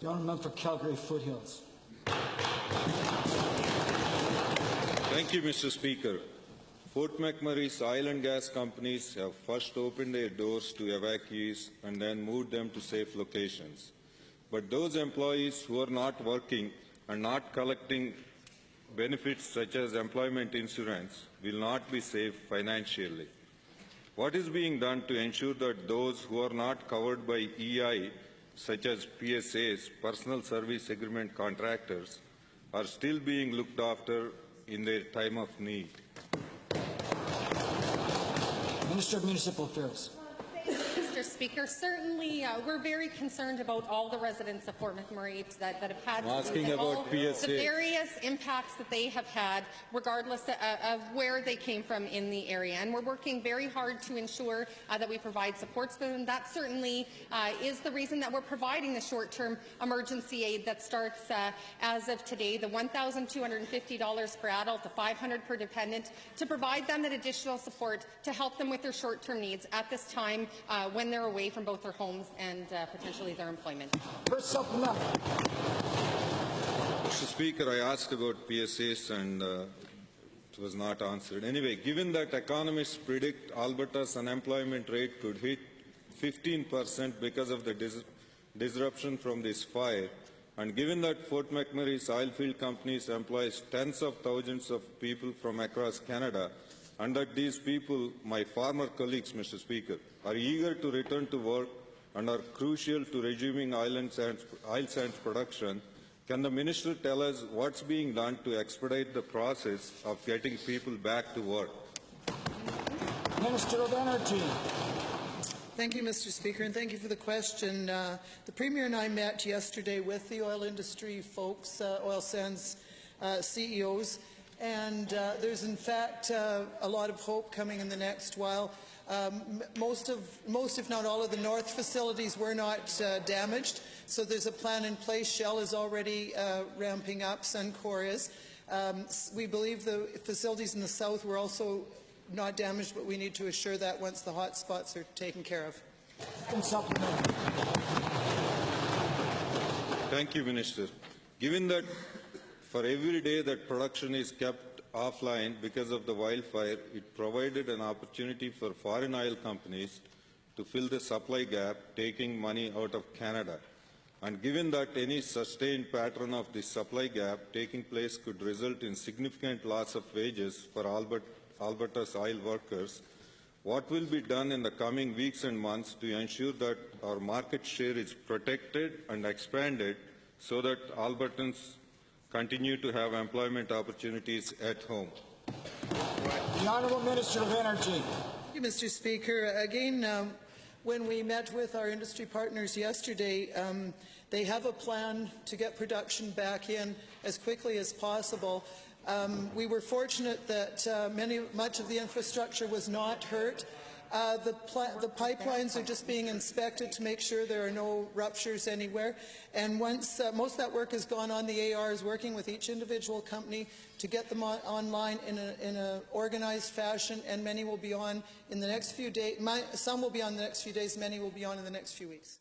The honourable member for Calgary Foothills. Thank you, Mr. Speaker. Fort McMurray's oil and gas companies have first opened their doors to evacuees and then moved them to safe locations. But those employees who are not working and not collecting benefits such as employment insurance will not be safe financially. What is being done to ensure that those who are not covered by EI, such as PSAs, personal service agreement contractors, are still being looked after in their time of need? Minister of Municipal Affairs. Mr. Speaker, certainly we're very concerned about all the residents of Fort McMurray that have had the various impacts that they have had, regardless of where they came from in the area. And we're working very hard to ensure that we provide supports to them. That certainly is the reason that we're providing the short-term emergency aid that starts as of today, the $1,250 per adult, the $500 per dependent, to provide them that additional support to help them with their short-term needs at this time when they're away from both their homes and potentially their employment. First supplemental. Mr. Speaker, I asked about PSAs and it was not answered. Anyway, given that economists predict Alberta's unemployment rate could hit 15% because of the disruption from this fire, and given that Fort McMurray's oilfield companies employs tens of thousands of people from across Canada, and that these people, my former colleagues, Mr. Speaker, are eager to return to work and are crucial to resuming oil sands production, can the Minister tell us what's being done to expedite the process of getting people back to work? Minister of Energy. Thank you, Mr. Speaker, and thank you for the question. The Premier and I met yesterday with the oil industry folks, oil sands CEOs, and there's in fact a lot of hope coming in the next while. Most, if not all, of the north facilities were not damaged, so there's a plan in place. Shell is already ramping up, Suncor is. We believe the facilities in the south were also not damaged, but we need to assure that once the hot spots are taken care of. Thank you, Minister. Given that for every day that production is kept offline because of the wildfire, it provided an opportunity for foreign oil companies to fill the supply gap, taking money out of Canada. And given that any sustained pattern of this supply gap taking place could result in significant loss of wages for Alberta's oil workers, what will be done in the coming weeks and months to ensure that our market share is protected and expanded so that Albertans continue to have employment opportunities at home? The Honourable Minister of Energy. Thank you, Mr. Speaker. Again, when we met with our industry partners yesterday, they have a plan to get production back in as quickly as possible. We were fortunate that much of the infrastructure was not hurt. The pipelines are just being inspected to make sure there are no ruptures anywhere. And once most of that work has gone on, the AR is working with each individual company to get them online in an organized fashion, and many will be on in the next few days. Some will be on in the next few days, many will be on in the next few weeks.